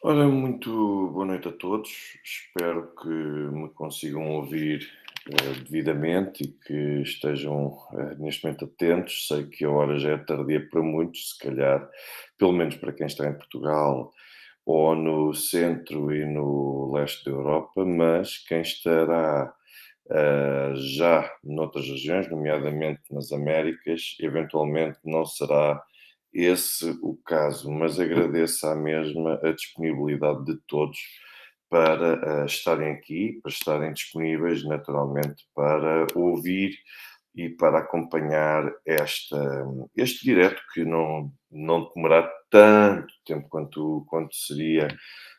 Ora, muito boa noite a todos. Espero que me consigam ouvir devidamente e que estejam neste momento atentos. Sei que a hora já é tardia para muitos, se calhar, pelo menos para quem está em Portugal ou no centro e no leste da Europa, mas quem estará já noutras regiões, nomeadamente nas Américas, eventualmente não será esse o caso, mas agradeço à mesma a disponibilidade de todos para estarem aqui, para estarem disponíveis naturalmente para ouvir e para acompanhar este direto que não demorar tanto tempo quanto seria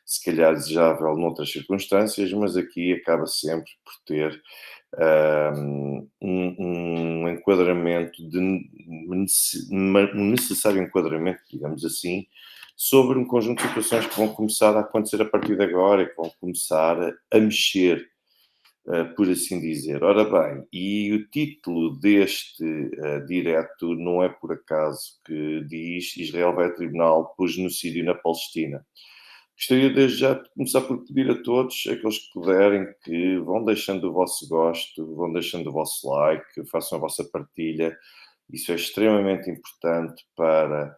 se calhar desejável noutras circunstâncias, mas aqui acaba sempre por ter um enquadramento um necessário enquadramento, digamos assim, sobre um conjunto de situações que vão começar a acontecer a partir de agora e que vão começar a mexer, por assim dizer. Ora bem, e o título deste direto não é por acaso que diz Israel vai a tribunal por genocídio na Palestina. Gostaria desde já de começar por pedir a todos, aqueles que puderem, que vão deixando o vosso gosto, vão deixando o vosso like, façam a vossa partilha. Isso é extremamente importante para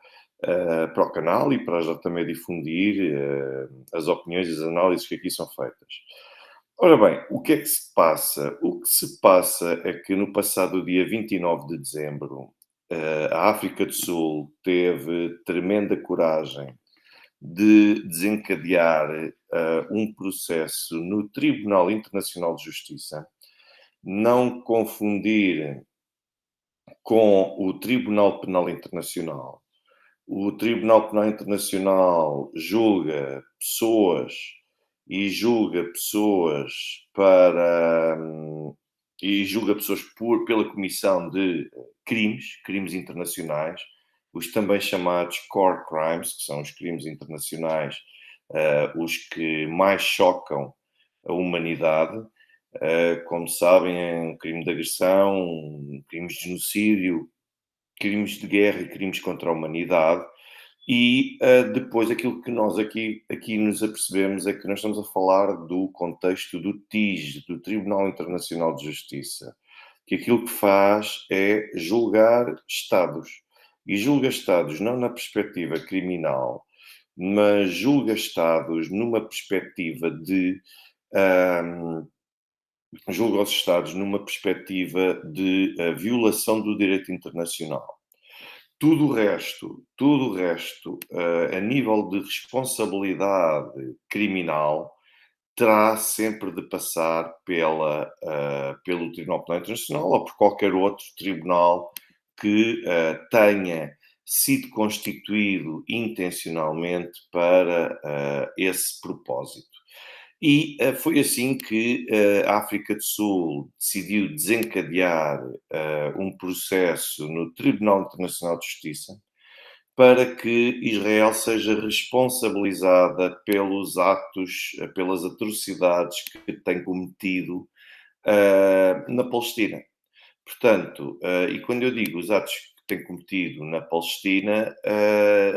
o canal e para ajudar também a difundir as opiniões e as análises que aqui são feitas. Ora bem, o que é que se passa? O que se passa é que no passado dia 29 de dezembro, a África do Sul teve tremenda coragem de desencadear um processo no Tribunal Internacional de Justiça, não confundir com o Tribunal Penal Internacional. O Tribunal Penal Internacional julga pessoas para e julga pessoas pela comissão de crimes internacionais, os também chamados core crimes, que são os crimes internacionais, os que mais chocam a humanidade. Como sabem, é um crime de agressão, crimes de genocídio, crimes de guerra e crimes contra a humanidade. E depois aquilo que nós aqui nos apercebemos é que nós estamos a falar do contexto do TIJ, do Tribunal Internacional de Justiça, que aquilo que faz é julgar Estados. E julga Estados não na perspectiva criminal, mas julga Estados numa perspectiva de. ahm, Julga os Estados numa perspectiva de violação do direito internacional. Tudo o resto, a nível de responsabilidade criminal, terá sempre de passar pelo Tribunal Penal Internacional ou por qualquer outro tribunal que tenha sido constituído intencionalmente para esse propósito. E foi assim que a África do Sul decidiu desencadear um processo no Tribunal Internacional de Justiça para que Israel seja responsabilizada pelos atos, pelas atrocidades que tem cometido na Palestina. Portanto, e quando eu digo os atos que tem cometido na Palestina,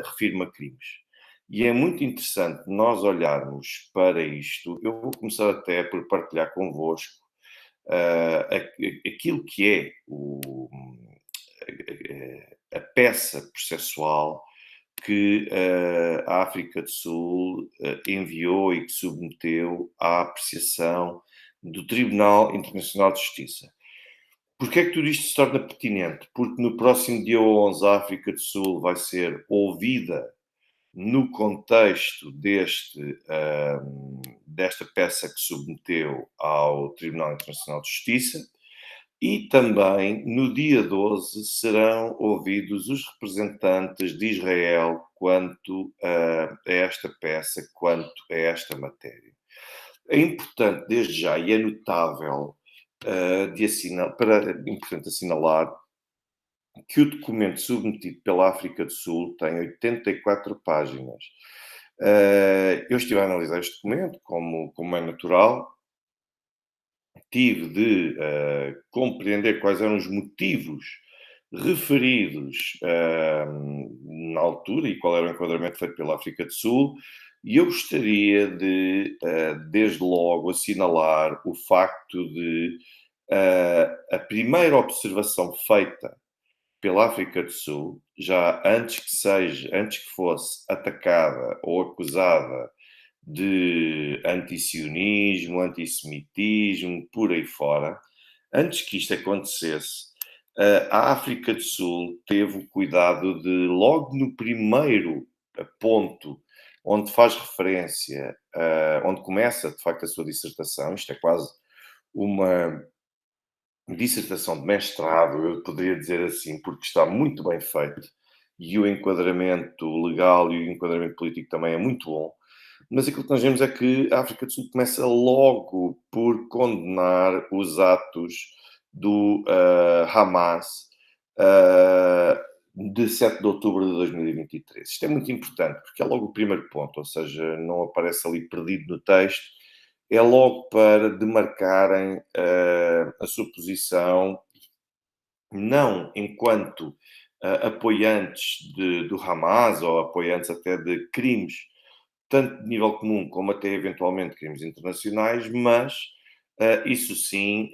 refiro-me a crimes. E é muito interessante nós olharmos para isto. Eu vou começar até por partilhar convosco aquilo que é a peça processual que a África do Sul enviou e que submeteu à apreciação do Tribunal Internacional de Justiça. Porquê é que tudo isto se torna pertinente? Porque no próximo dia 11 a África do Sul vai ser ouvida no contexto desta peça que submeteu ao Tribunal Internacional de Justiça e também no dia 12 serão ouvidos os representantes de Israel quanto a esta peça, quanto a esta matéria. É importante, desde já, e é notável, importante assinalar que o documento submetido pela África do Sul tem 84 páginas. Eu estive a analisar este documento, como é natural, tive de compreender quais eram os motivos referidos na altura e qual era o enquadramento feito pela África do Sul. E eu gostaria de, desde logo, assinalar o facto de a primeira observação feita pela África do Sul, já antes que fosse atacada ou acusada de antisionismo, antissemitismo, por aí fora, antes que isto acontecesse, a África do Sul teve o cuidado de, logo no primeiro ponto, onde faz referência, onde começa de facto a sua dissertação, isto é quase uma dissertação de mestrado, eu poderia dizer assim, porque está muito bem feito e o enquadramento legal e o enquadramento político também é muito bom. Mas aquilo que nós vemos é que a África do Sul começa logo por condenar os atos do Hamas de 7 de outubro de 2023. Isto é muito importante, porque é logo o primeiro ponto, ou seja, não aparece ali perdido no texto, é logo para demarcarem a sua posição, não enquanto apoiantes do Hamas ou apoiantes até de crimes, tanto de nível comum como até eventualmente crimes internacionais, mas isso sim,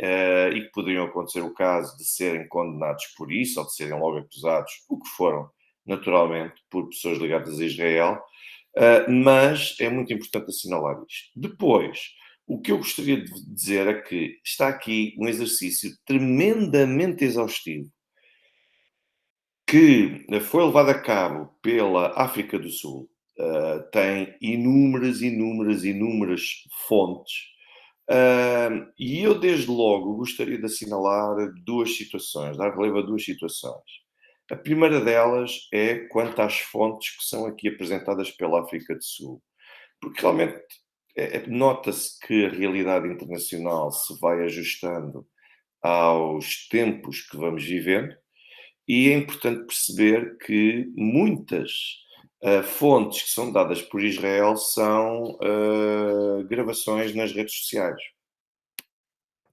e que poderiam acontecer o caso de serem condenados por isso, ou de serem logo acusados, o que foram, naturalmente, por pessoas ligadas a Israel, mas é muito importante assinalar isto. Depois, o que eu gostaria de dizer é que está aqui um exercício tremendamente exaustivo que foi levado a cabo pela África do Sul. Tem inúmeras fontes. E eu, desde logo, gostaria de assinalar duas situações, dar relevo a duas situações. A primeira delas é quanto às fontes que são aqui apresentadas pela África do Sul. Porque realmente nota-se que a realidade internacional se vai ajustando aos tempos que vamos vivendo e é importante perceber que muitas fontes que são dadas por Israel são gravações nas redes sociais.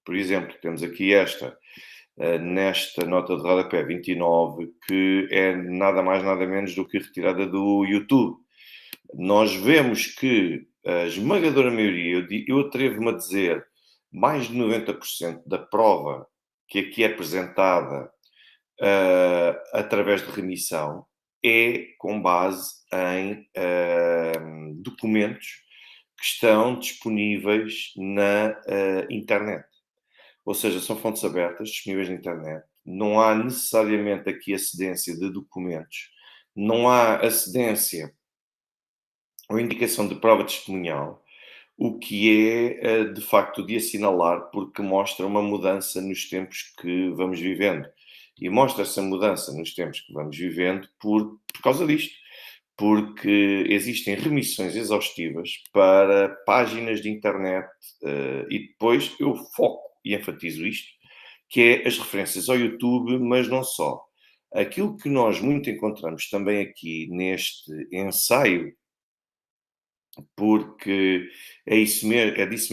Por exemplo, temos aqui esta, nesta nota de rodapé 29, que é nada mais nada menos do que retirada do YouTube. Nós vemos que a esmagadora maioria, eu atrevo-me a dizer, mais de 90% da prova que aqui é apresentada através de remissão é com base em documentos que estão disponíveis na internet. Ou seja, são fontes abertas, disponíveis na internet. Não há necessariamente aqui acedência de documentos, não há acedência ou indicação de prova testemunhal, o que é de facto de assinalar, porque mostra uma mudança nos tempos que vamos vivendo. E mostra essa mudança nos tempos que vamos vivendo por causa disto. Porque existem remissões exaustivas para páginas de internet e depois eu foco e enfatizo isto, que é as referências ao YouTube, mas não só. Aquilo que nós muito encontramos também aqui neste ensaio, porque é disso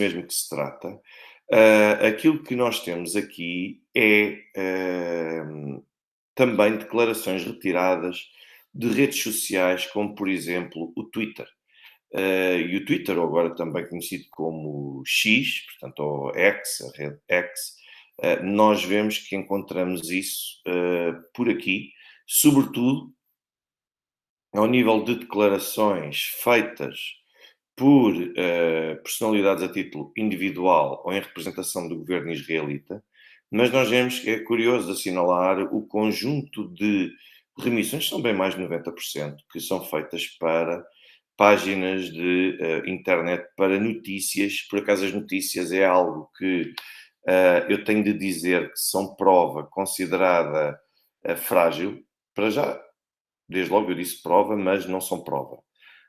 mesmo que se trata. Aquilo que nós temos aqui é também declarações retiradas de redes sociais, como por exemplo o Twitter. E o Twitter, ou agora também conhecido como X, portanto, ou X, a rede X, nós vemos que encontramos isso por aqui, sobretudo ao nível de declarações feitas por personalidades a título individual ou em representação do governo israelita, mas nós vemos que é curioso assinalar o conjunto de remissões, são bem mais de 90%, que são feitas para páginas de internet para notícias. Por acaso, as notícias é algo que eu tenho de dizer que são prova considerada frágil. Para já, desde logo eu disse prova, mas não são prova.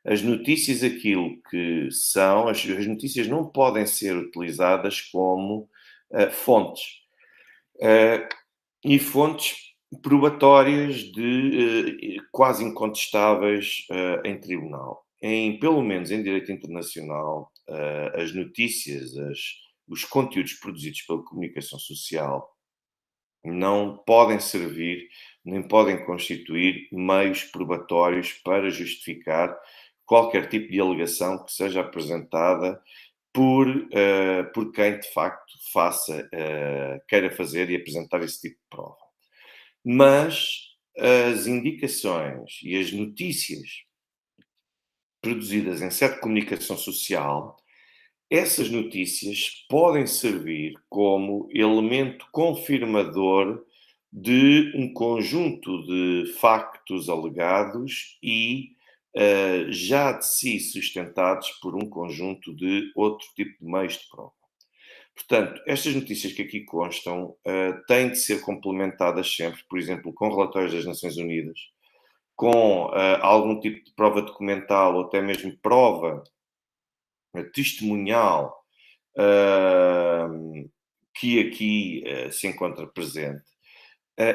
As notícias, aquilo que são, as notícias não podem ser utilizadas como fontes. E fontes probatórias de quase incontestáveis em tribunal. Pelo menos em direito internacional, as notícias, os conteúdos produzidos pela comunicação social não podem servir, nem podem constituir meios probatórios para justificar qualquer tipo de alegação que seja apresentada por quem de facto queira fazer e apresentar esse tipo de prova. Mas as indicações e as notícias produzidas em sede de comunicação social, essas notícias podem servir como elemento confirmador de um conjunto de factos alegados e já de si sustentados por um conjunto de outro tipo de meios de prova. Portanto, estas notícias que aqui constam têm de ser complementadas sempre, por exemplo, com relatórios das Nações Unidas, com algum tipo de prova documental ou até mesmo prova testemunhal que aqui se encontra presente.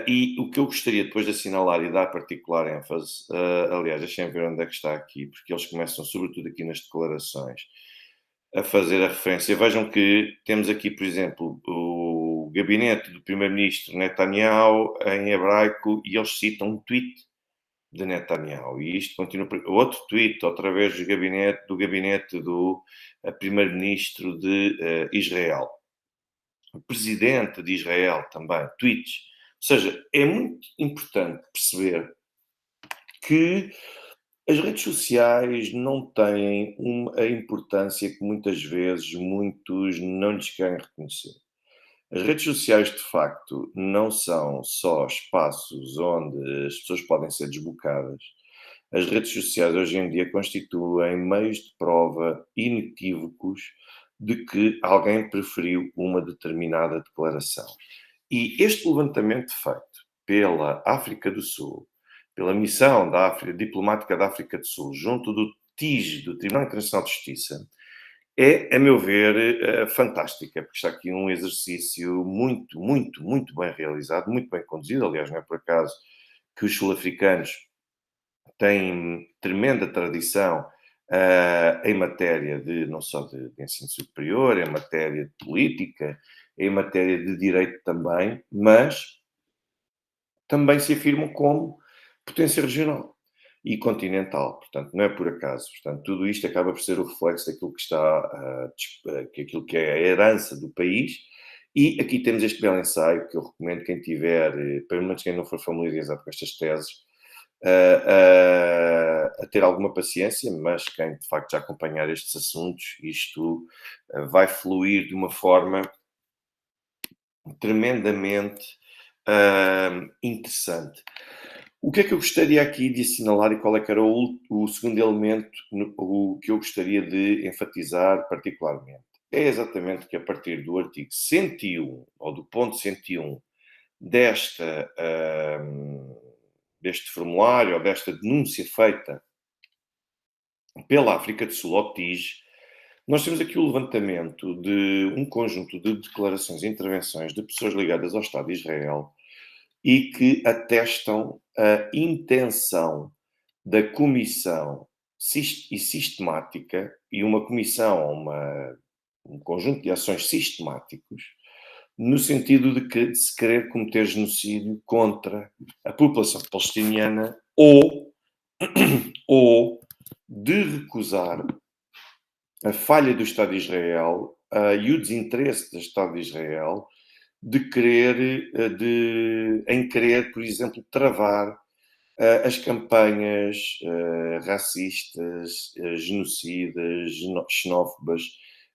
E o que eu gostaria depois de assinalar e dar particular ênfase, aliás, deixem ver onde é que está aqui, porque eles começam, sobretudo aqui nas declarações, a fazer a referência. Vejam que temos aqui, por exemplo, o gabinete do primeiro-ministro Netanyahu em hebraico e eles citam um tweet de Netanyahu. E isto continua. Outro tweet, outra vez, do gabinete do primeiro-ministro de Israel. O presidente de Israel também, tweets. Ou seja, é muito importante perceber que as redes sociais não têm a importância que muitas vezes muitos não lhes querem reconhecer. As redes sociais, de facto, não são só espaços onde as pessoas podem ser desbocadas. As redes sociais hoje em dia constituem meios de prova inequívocos de que alguém preferiu uma determinada declaração. E este levantamento feito pela África do Sul, pela missão diplomática da África do Sul, junto do TIJ, do Tribunal Internacional de Justiça, é, a meu ver, fantástica, porque está aqui um exercício muito, muito, muito bem realizado, muito bem conduzido. Aliás, não é por acaso que os sul-africanos têm tremenda tradição em matéria de, não só de ensino superior, em matéria de política, em matéria de direito também, mas também se afirmam como potência regional e continental. Portanto, não é por acaso. Portanto, tudo isto acaba por ser o reflexo daquilo que aquilo que é a herança do país. E aqui temos este belo ensaio que eu recomendo quem tiver, pelo menos quem não for familiarizado com estas teses, a ter alguma paciência, mas quem de facto já acompanhar estes assuntos, isto vai fluir de uma forma tremendamente interessante. O que é que eu gostaria aqui de assinalar e qual é que era o segundo elemento o que eu gostaria de enfatizar particularmente? É exatamente que a partir do artigo 101, ou do ponto 101, deste formulário, ou desta denúncia feita pela África do Sul ao TIJ, nós temos aqui o levantamento de um conjunto de declarações e intervenções de pessoas ligadas ao Estado de Israel e que atestam a intenção da comissão sistemática e uma comissão, um conjunto de ações sistemáticos, no sentido de se querer cometer genocídio contra a população palestiniana ou de recusar a falha do Estado de Israel e o desinteresse do Estado de Israel em querer, por exemplo, travar as campanhas racistas, genocidas, xenófobas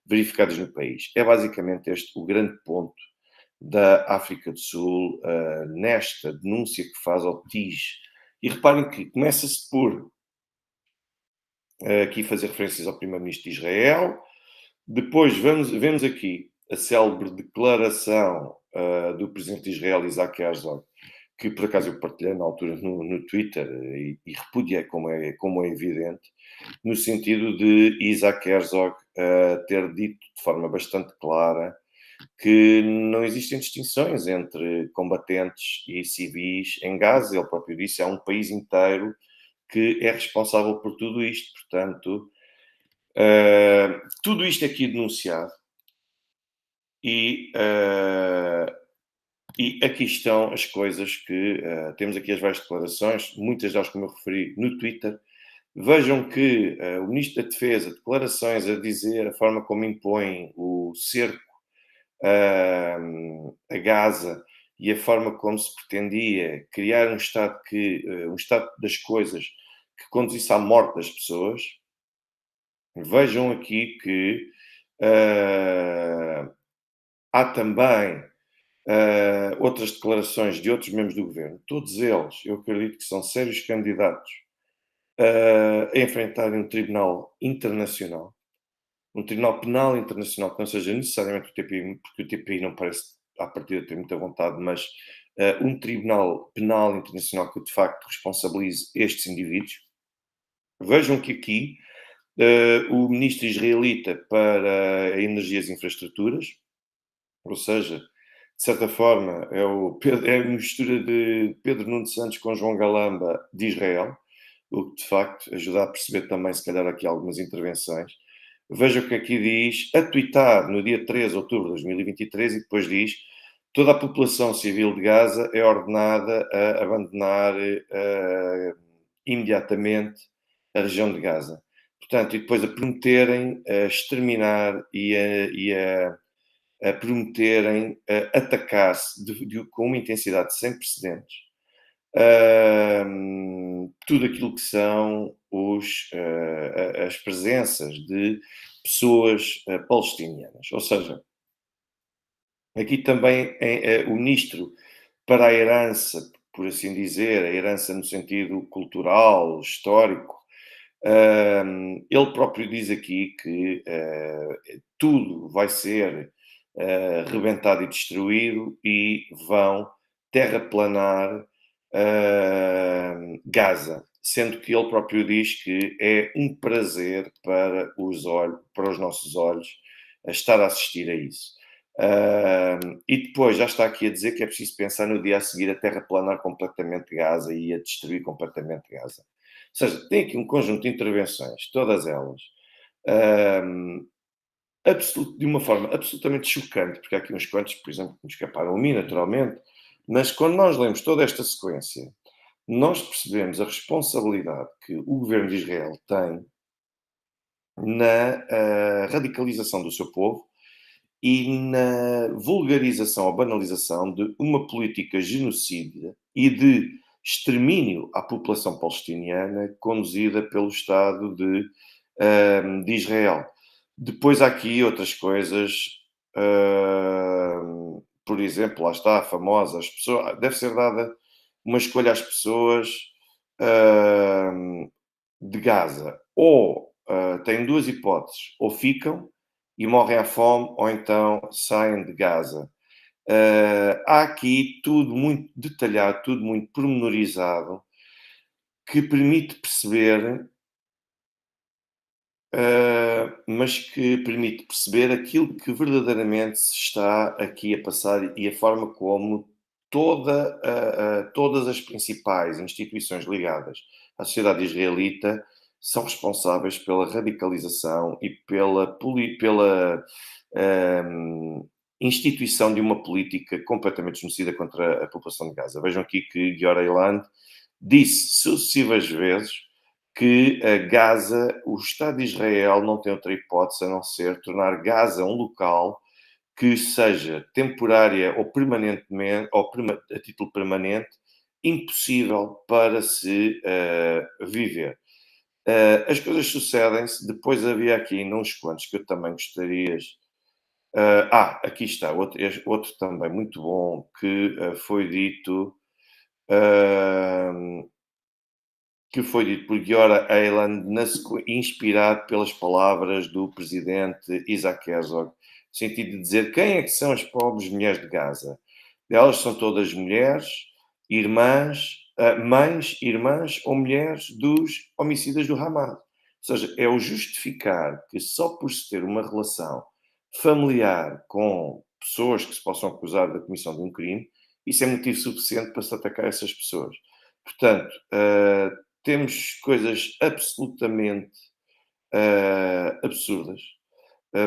verificadas no país. É basicamente este o grande ponto da África do Sul nesta denúncia que faz ao TIJ. E reparem que começa-se por aqui fazer referências ao primeiro-ministro de Israel, depois vemos aqui a célebre declaração do presidente de Israel, Isaac Herzog, que por acaso eu partilhei na altura no Twitter e repudiei, como é evidente, no sentido de Isaac Herzog ter dito de forma bastante clara que não existem distinções entre combatentes e civis em Gaza. Ele próprio disse, há um país inteiro que é responsável por tudo isto. Portanto, tudo isto aqui denunciado e aqui estão as coisas que temos aqui as várias declarações, muitas delas, como eu referi, no Twitter, Vejam que o Ministro da Defesa, declarações a dizer a forma como impõe o cerco a Gaza e a forma como se pretendia criar um estado das coisas que conduzisse à morte das pessoas. Vejam aqui que há também outras declarações de outros membros do governo, todos eles, eu acredito que são sérios candidatos a enfrentarem um tribunal internacional, um tribunal penal internacional, que não seja necessariamente o TPI, porque o TPI não parece, à partida, ter muita vontade, mas um tribunal penal internacional que, de facto, responsabilize estes indivíduos. Vejam que aqui o ministro israelita para energias e infraestruturas, ou seja, de certa forma, é a mistura de Pedro Nuno Santos com João Galamba de Israel, o que de facto ajuda a perceber também, se calhar, aqui algumas intervenções. Veja o que aqui diz, a tuitar no dia 13 de outubro de 2023, e depois diz: toda a população civil de Gaza é ordenada a abandonar imediatamente a região de Gaza. Portanto, e depois a prometerem exterminar a prometerem atacar-se com uma intensidade sem precedentes tudo aquilo que são as presenças de pessoas palestinianas. Ou seja, aqui também o ministro para a herança, por assim dizer, a herança no sentido cultural, histórico, ele próprio diz aqui que tudo vai ser rebentado e destruído e vão terraplanar Gaza, sendo que ele próprio diz que é um prazer para os nossos olhos estar a assistir a isso. E depois já está aqui a dizer que é preciso pensar no dia a seguir a terraplanar completamente Gaza e a destruir completamente Gaza. Ou seja, tem aqui um conjunto de intervenções, todas elas, de uma forma absolutamente chocante, porque há aqui uns quantos, por exemplo, que me escaparam a mim, naturalmente, mas quando nós lemos toda esta sequência, nós percebemos a responsabilidade que o governo de Israel tem na radicalização do seu povo e na vulgarização ou banalização de uma política genocida e de extermínio à população palestiniana conduzida pelo Estado de Israel. Depois há aqui outras coisas, por exemplo, lá está a famosa, as pessoas, deve ser dada uma escolha às pessoas de Gaza, ou têm duas hipóteses, ou ficam e morrem à fome, ou então saem de Gaza. Há aqui tudo muito detalhado, tudo muito pormenorizado, que permite perceber, mas que permite perceber aquilo que verdadeiramente se está aqui a passar e a forma como todas as principais instituições ligadas à sociedade israelita são responsáveis pela radicalização e pela instituição de uma política completamente genocida contra a população de Gaza. Vejam aqui que Giora Eiland disse sucessivas vezes que a Gaza, o Estado de Israel não tem outra hipótese a não ser tornar Gaza um local que seja temporária ou permanentemente, ou a título permanente, impossível para se viver. As coisas sucedem-se, depois havia aqui ainda uns quantos que eu também gostarias. Aqui está, outro também muito bom que foi dito. Que foi dito por Giora Eiland, inspirado pelas palavras do presidente Isaac Herzog, no sentido de dizer quem é que são as pobres mulheres de Gaza. Elas são todas mulheres, irmãs, mães, irmãs ou mulheres dos homicidas do Hamas. Ou seja, é o justificar que só por se ter uma relação familiar com pessoas que se possam acusar da comissão de um crime, isso é motivo suficiente para se atacar essas pessoas. Portanto, temos coisas absolutamente absurdas.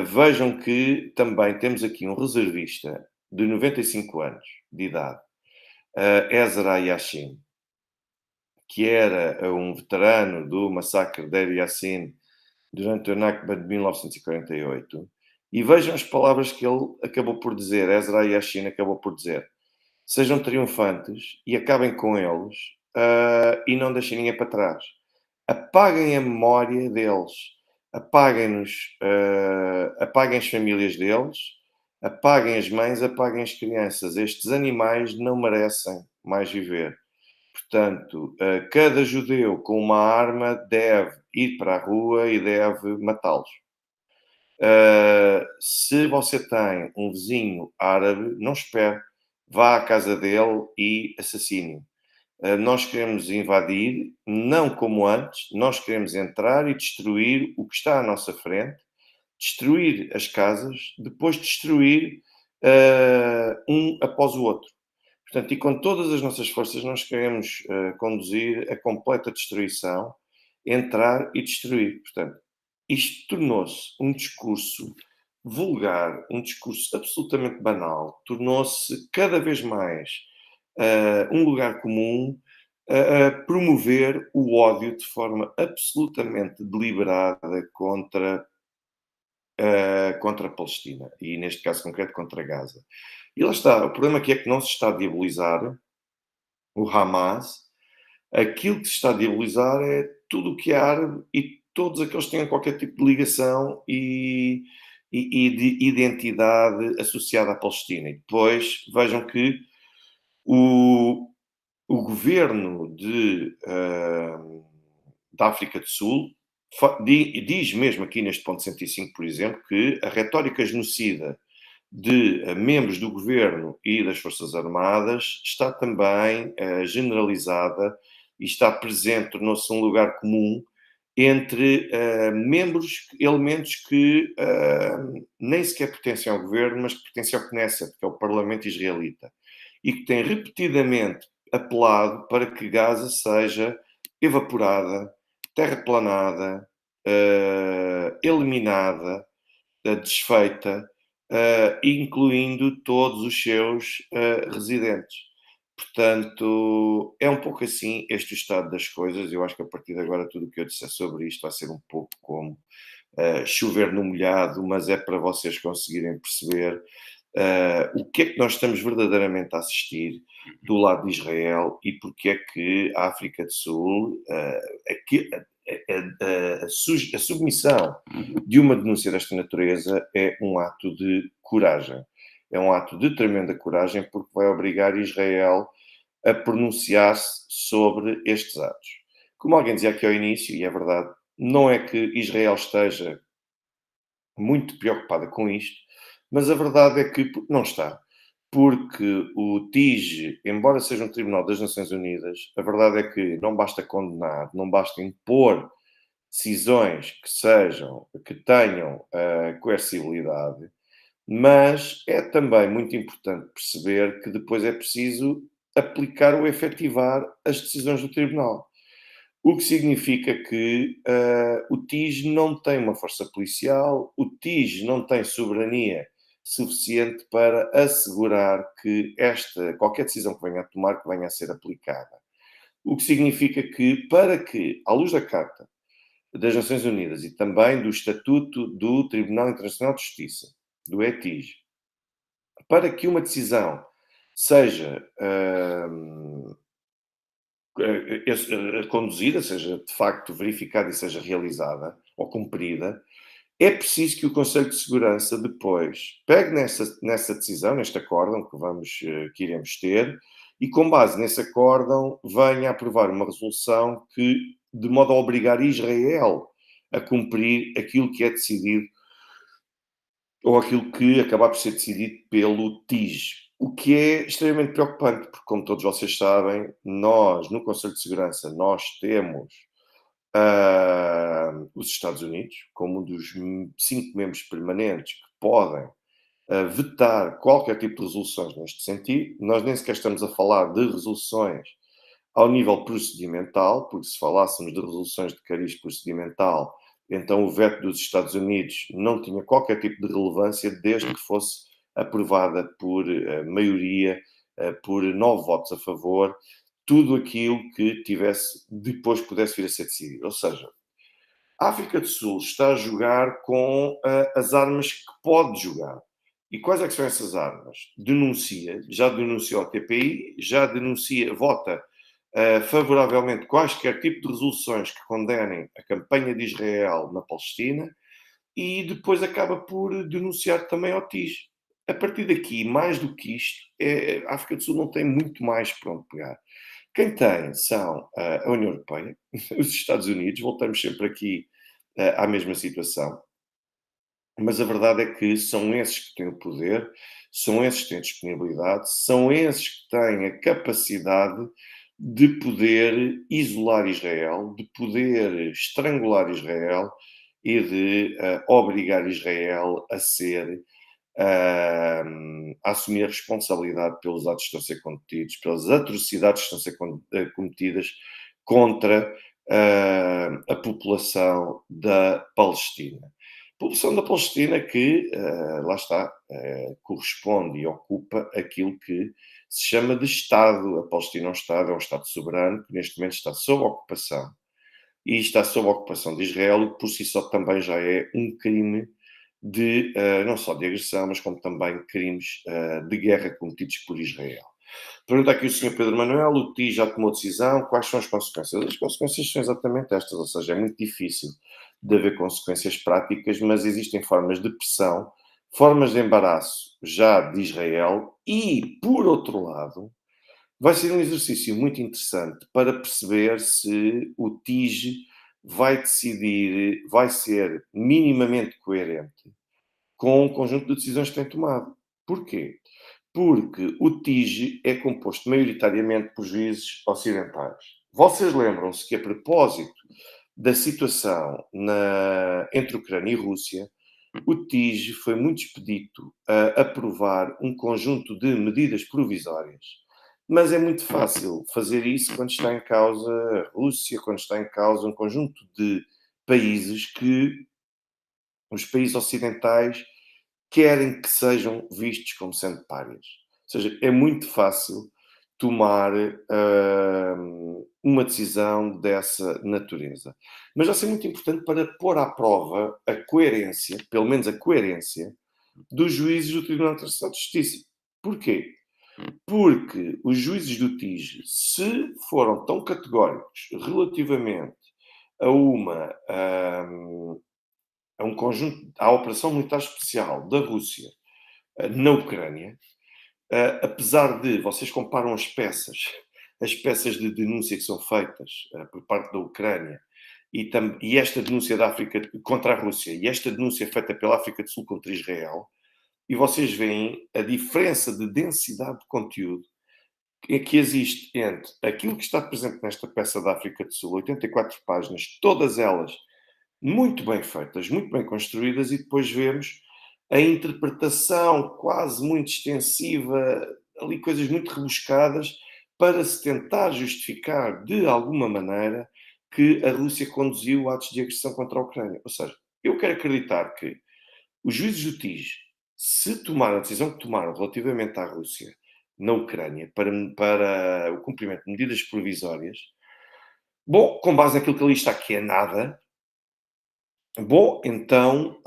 Vejam que também temos aqui um reservista de 95 anos de idade, Ezra Yashin, que era um veterano do massacre de Deir Yassin durante o Nakba de 1948, e vejam as palavras que ele acabou por dizer, Ezra Yashin acabou por dizer: sejam triunfantes e acabem com eles, e não deixem ninguém para trás. Apaguem a memória deles, apaguem-nos, apaguem as famílias deles, apaguem as mães, apaguem as crianças. Estes animais não merecem mais viver. Portanto, cada judeu com uma arma deve ir para a rua e deve matá-los. Se você tem um vizinho árabe, não espere, vá à casa dele e assassine-o. Nós queremos invadir, não como antes, nós queremos entrar e destruir o que está à nossa frente, destruir as casas, depois destruir um após o outro. Portanto, e com todas as nossas forças, nós queremos conduzir a completa destruição, entrar e destruir. Portanto, isto tornou-se um discurso vulgar, um discurso absolutamente banal, tornou-se cada vez mais um lugar comum a promover o ódio de forma absolutamente deliberada contra a Palestina e, neste caso concreto, contra Gaza. E lá está, o problema aqui é que não se está a diabolizar o Hamas, aquilo que se está a diabolizar é tudo o que é árabe e todos aqueles que têm qualquer tipo de ligação e de identidade associada à Palestina. E depois vejam que o, o governo da África do Sul diz mesmo aqui neste ponto 105, por exemplo, que a retórica genocida de membros do governo e das Forças Armadas está também generalizada e está presente, tornou-se um lugar comum entre elementos que nem sequer pertencem ao governo, mas que pertencem ao Knesset, que é o Parlamento israelita, e que tem repetidamente apelado para que Gaza seja evaporada, terraplanada, eliminada, desfeita, incluindo todos os seus residentes. Portanto, é um pouco assim este o estado das coisas. Eu acho que a partir de agora tudo o que eu disser sobre isto vai ser um pouco como chover no molhado, mas é para vocês conseguirem perceber o que é que nós estamos verdadeiramente a assistir do lado de Israel e porque é que a África do Sul, a submissão de uma denúncia desta natureza é um ato de coragem. É um ato de tremenda coragem porque vai obrigar Israel a pronunciar-se sobre estes atos. Como alguém dizia aqui ao início, e é verdade, não é que Israel esteja muito preocupada com isto, mas a verdade é que não está. Porque o TIG, embora seja um tribunal das Nações Unidas, a verdade é que não basta condenar, não basta impor decisões que tenham coercibilidade, mas é também muito importante perceber que depois é preciso aplicar ou efetivar as decisões do tribunal. O que significa que o TIG não tem uma força policial, o TIG não tem soberania suficiente para assegurar que qualquer decisão que venha a tomar, que venha a ser aplicada. O que significa que, para que, à luz da Carta das Nações Unidas e também do Estatuto do Tribunal Internacional de Justiça, do ETIG, para que uma decisão seja conduzida, seja de facto verificada e seja realizada ou cumprida, é preciso que o Conselho de Segurança depois pegue nessa decisão, neste acórdão que iremos ter, e com base nesse acórdão venha a aprovar uma resolução de modo a obrigar Israel a cumprir aquilo que é decidido ou aquilo que acaba por ser decidido pelo TIG. O que é extremamente preocupante, porque, como todos vocês sabem, nós, no Conselho de Segurança, nós temos os Estados Unidos como um dos 5 membros permanentes que podem vetar qualquer tipo de resoluções neste sentido. Nós nem sequer estamos a falar de resoluções ao nível procedimental, porque se falássemos de resoluções de cariz procedimental, então o veto dos Estados Unidos não tinha qualquer tipo de relevância desde que fosse aprovada por maioria, por 9 votos a favor, tudo aquilo que depois pudesse vir a ser decidido. Ou seja, a África do Sul está a jogar com as armas que pode jogar. E quais é que são essas armas? Já denunciou ao TPI, já denuncia, vota favoravelmente quaisquer tipo de resoluções que condenem a campanha de Israel na Palestina e depois acaba por denunciar também ao TIS. A partir daqui, mais do que isto, a África do Sul não tem muito mais para onde pegar. Quem tem são a União Europeia, os Estados Unidos, voltamos sempre aqui à mesma situação, mas a verdade é que são esses que têm o poder, são esses que têm a disponibilidade, são esses que têm a capacidade de poder isolar Israel, de poder estrangular Israel e de obrigar Israel a assumir a responsabilidade pelos atos que estão a ser cometidos, pelas atrocidades que estão a ser cometidas contra a população da Palestina. A população da Palestina que, lá está, corresponde e ocupa aquilo que se chama de Estado. A Palestina é um Estado soberano que neste momento está sob ocupação. E está sob ocupação de Israel, o que por si só também já é um crime não só de agressão, mas como também crimes de guerra cometidos por Israel. Pergunta aqui o Sr. Pedro Manuel, o TI já tomou decisão, quais são as consequências? As consequências são exatamente estas, ou seja, é muito difícil de haver consequências práticas, mas existem formas de pressão, formas de embaraço já de Israel e, por outro lado, vai ser um exercício muito interessante para perceber se o TIG vai ser minimamente coerente com o conjunto de decisões que tem tomado. Porquê? Porque o TIG é composto maioritariamente por juízes ocidentais. Vocês lembram-se que, a propósito da situação entre Ucrânia e Rússia, o TIG foi muito expedito a aprovar um conjunto de medidas provisórias. Mas é muito fácil fazer isso quando está em causa a Rússia, quando está em causa um conjunto de países que os países ocidentais querem que sejam vistos como sendo párias. Ou seja, é muito fácil tomar uma decisão dessa natureza. Mas vai ser muito importante para pôr à prova a coerência, pelo menos a coerência, dos juízes do Tribunal Internacional de Justiça. Porquê? Porque os juízes do TIG, se foram tão categóricos relativamente a um conjunto, à operação militar especial da Rússia na Ucrânia, apesar de vocês comparam as peças de denúncia que são feitas por parte da Ucrânia e esta denúncia da África contra a Rússia e esta denúncia feita pela África do Sul contra Israel, e vocês veem a diferença de densidade de conteúdo que existe entre aquilo que está presente nesta peça da África do Sul, 84 páginas, todas elas muito bem feitas, muito bem construídas, e depois vemos a interpretação quase muito extensiva, ali coisas muito rebuscadas, para se tentar justificar de alguma maneira que a Rússia conduziu atos de agressão contra a Ucrânia. Ou seja, eu quero acreditar que os juízes do TIJ, se tomaram a decisão que tomaram relativamente à Rússia na Ucrânia para o cumprimento de medidas provisórias, bom, com base naquilo que ali está, que é nada, bom, então,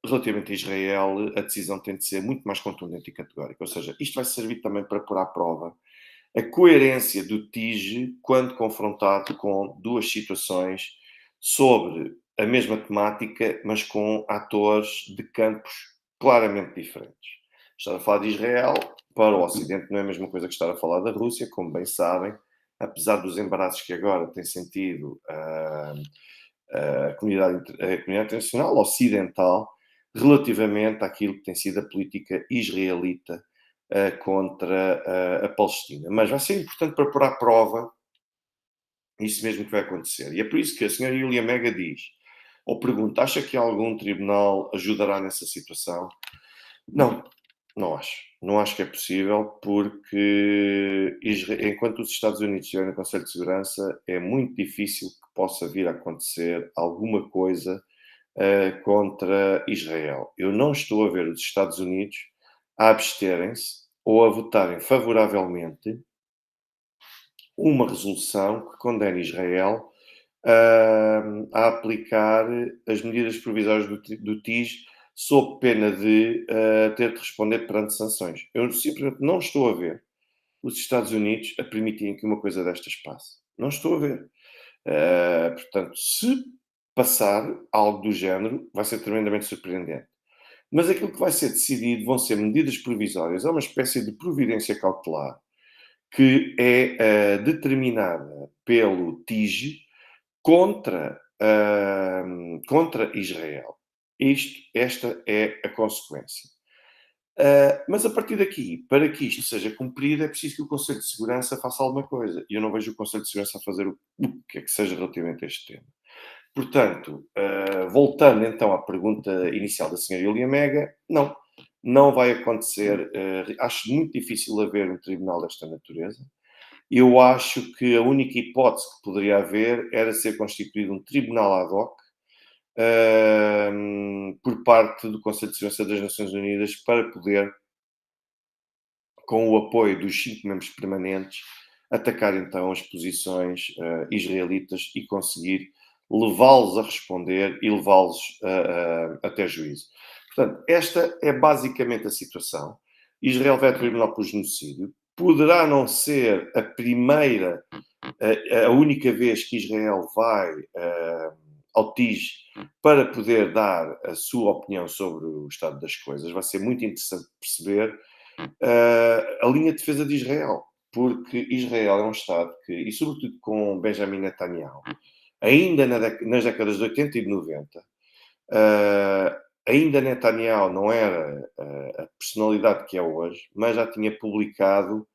relativamente a Israel, a decisão tem de ser muito mais contundente e categórica. Ou seja, isto vai servir também para pôr à prova a coerência do TIG quando confrontado com duas situações sobre a mesma temática, mas com atores de campos claramente diferentes. Estar a falar de Israel, para o Ocidente, não é a mesma coisa que estar a falar da Rússia, como bem sabem, apesar dos embaraços que agora tem sentido a comunidade internacional ocidental relativamente àquilo que tem sido a política israelita contra a Palestina. Mas vai ser importante para pôr à prova isso mesmo que vai acontecer. E é por isso que a senhora Yulia Mega diz, ou pergunta, acha que algum tribunal ajudará nessa situação? Não, não acho. Não acho que é possível, porque enquanto os Estados Unidos estiverem no Conselho de Segurança, é muito difícil que possa vir a acontecer alguma coisa contra Israel. Eu não estou a ver os Estados Unidos a absterem-se ou a votarem favoravelmente uma resolução que condena Israel a aplicar as medidas provisórias do TIS sob pena de ter de responder perante sanções. Eu simplesmente não estou a ver os Estados Unidos a permitirem que uma coisa destas passe. Não estou a ver. Portanto, se passar algo do género, vai ser tremendamente surpreendente. Mas aquilo que vai ser decidido vão ser medidas provisórias, é uma espécie de providência cautelar que é determinada pelo TIG contra Israel. Esta é a consequência. Mas a partir daqui, para que isto seja cumprido, é preciso que o Conselho de Segurança faça alguma coisa. E eu não vejo o Conselho de Segurança a fazer o que é que seja relativamente a este tema. Portanto, voltando então à pergunta inicial da senhora Ilia Mega, não, não vai acontecer. Acho muito difícil haver um tribunal desta natureza. Eu acho que a única hipótese que poderia haver era ser constituído um tribunal ad hoc por parte do Conselho de Segurança das Nações Unidas para poder, com o apoio dos 5 membros permanentes, atacar então as posições israelitas e conseguir levá-los a responder e levá-los até juízo. Portanto, esta é basicamente a situação. Israel vai ao tribunal por genocídio. Poderá não ser a primeira, a única vez que Israel vai ao TIJ para poder dar a sua opinião sobre o estado das coisas. Vai ser muito interessante perceber a linha de defesa de Israel, porque Israel é um Estado que, e sobretudo com Benjamin Netanyahu, ainda nas décadas de 80 e de 90, ainda Netanyahu não era a personalidade que é hoje, mas já tinha publicado,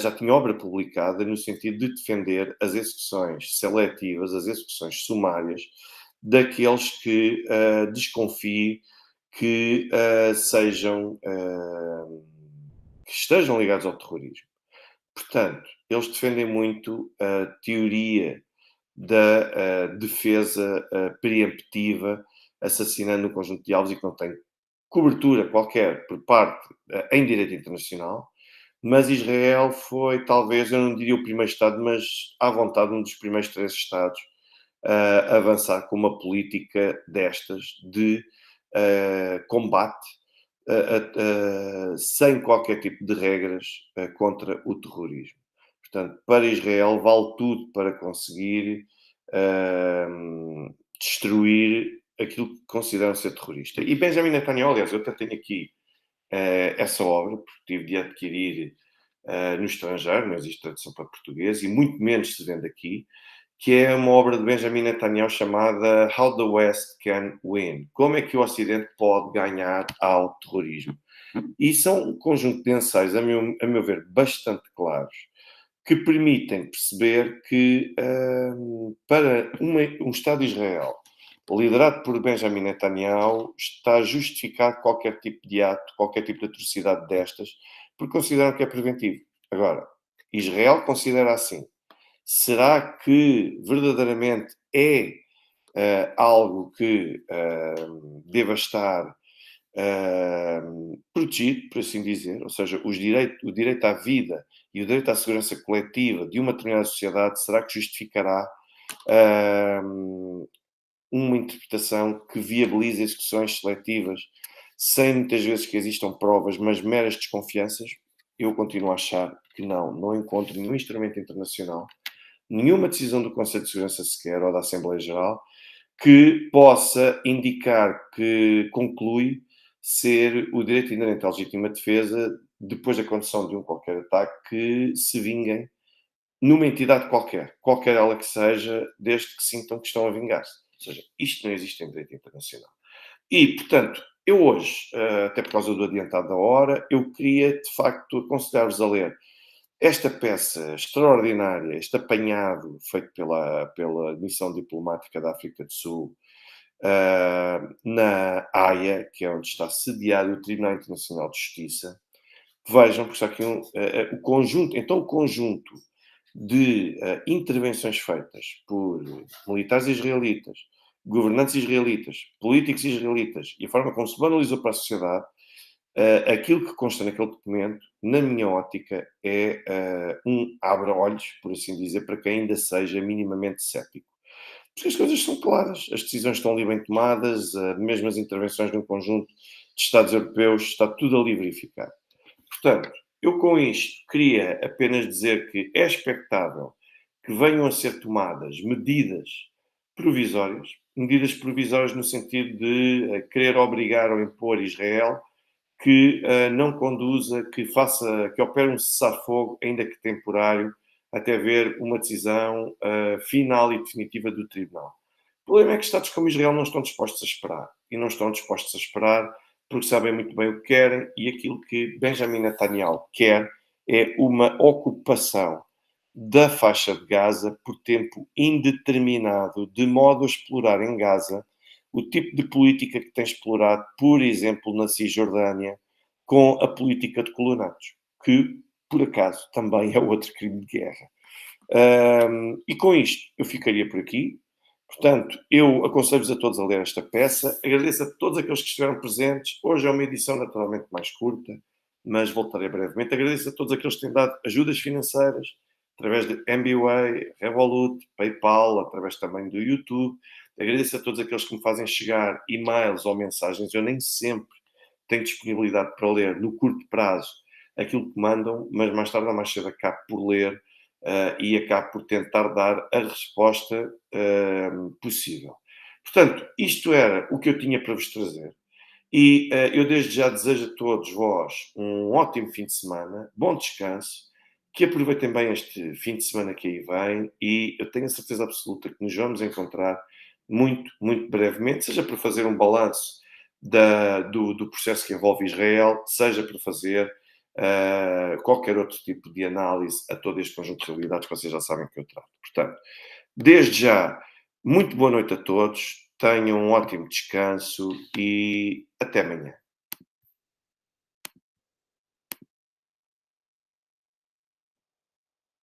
já tinha obra publicada no sentido de defender as execuções seletivas, as execuções sumárias daqueles que desconfie que que estejam ligados ao terrorismo. Portanto, eles defendem muito a teoria da defesa preemptiva, assassinando um conjunto de alvos e que não tem cobertura qualquer por parte em direito internacional, mas Israel foi, talvez, eu não diria o primeiro Estado, mas à vontade, um dos primeiros 3 Estados a avançar com uma política destas de combate sem qualquer tipo de regras contra o terrorismo. Portanto, para Israel vale tudo para conseguir destruir aquilo que consideram ser terrorista. E Benjamin Netanyahu, aliás, eu até tenho aqui essa obra, porque tive de adquirir no estrangeiro, não existe tradução para português, e muito menos se vende aqui, que é uma obra de Benjamin Netanyahu chamada How the West Can Win. Como é que o Ocidente pode ganhar ao terrorismo? E são um conjunto de ensaios, a meu ver, bastante claros, que permitem perceber que para um Estado de Israel liderado por Benjamin Netanyahu está justificado qualquer tipo de ato, qualquer tipo de atrocidade destas, porque consideram que é preventivo. Agora, Israel considera assim. Será que verdadeiramente é algo que deva estar protegido, por assim dizer? Ou seja, o direito à vida e o direito à segurança coletiva de uma determinada sociedade, será que justificará uma interpretação que viabilize execuções seletivas sem muitas vezes que existam provas, mas meras desconfianças? Eu continuo a achar que não encontro nenhum instrumento internacional, nenhuma decisão do Conselho de Segurança sequer ou da Assembleia Geral que possa indicar que conclui ser o direito inerente à legítima defesa depois da condução de um qualquer ataque que se vinguem numa entidade qualquer, qualquer ela que seja, desde que sintam que estão a vingar-se. Ou seja, isto não existe em direito internacional. E, portanto, eu hoje, até por causa do adiantado da hora, eu queria, de facto, aconselhar-vos a ler esta peça extraordinária, este apanhado feito pela Missão Diplomática da África do Sul, na Haia, que é onde está sediado o Tribunal Internacional de Justiça. Vejam, porque está aqui o conjunto de intervenções feitas por militares israelitas, governantes israelitas, políticos israelitas e a forma como se banalizou para a sociedade Aquilo que consta naquele documento, na minha ótica, é um abre-olhos, por assim dizer, para quem ainda seja minimamente cético. Porque as coisas são claras, as decisões estão ali bem tomadas, mesmo as intervenções num conjunto de Estados europeus, está tudo ali verificado. Portanto, eu com isto queria apenas dizer que é expectável que venham a ser tomadas medidas provisórias no sentido de querer obrigar ou impor Israel que não conduza, que opere um cessar-fogo, ainda que temporário, até ver uma decisão final e definitiva do tribunal. O problema é que Estados como Israel não estão dispostos a esperar. E não estão dispostos a esperar porque sabem muito bem o que querem e aquilo que Benjamin Netanyahu quer é uma ocupação da faixa de Gaza por tempo indeterminado, de modo a explorar em Gaza o tipo de política que tem explorado, por exemplo, na Cisjordânia, com a política de colonatos, que, por acaso, também é outro crime de guerra. E com isto, eu ficaria por aqui. Portanto, eu aconselho-vos a todos a ler esta peça. Agradeço a todos aqueles que estiveram presentes. Hoje é uma edição naturalmente mais curta, mas voltarei brevemente. Agradeço a todos aqueles que têm dado ajudas financeiras, através de MBWay, Revolut, PayPal, através também do YouTube. Agradeço a todos aqueles que me fazem chegar e-mails ou mensagens. Eu nem sempre tenho disponibilidade para ler no curto prazo aquilo que mandam, mas mais tarde ou mais cedo acabo por ler e acabo por tentar dar a resposta possível. Portanto, isto era o que eu tinha para vos trazer. E eu desde já desejo a todos vós um ótimo fim de semana, bom descanso, que aproveitem bem este fim de semana que aí vem e eu tenho a certeza absoluta que nos vamos encontrar muito, muito brevemente, seja para fazer um balanço do processo que envolve Israel, seja para fazer qualquer outro tipo de análise a todo este conjunto de realidades que vocês já sabem que eu trato. Portanto, desde já, muito boa noite a todos, tenham um ótimo descanso e até amanhã.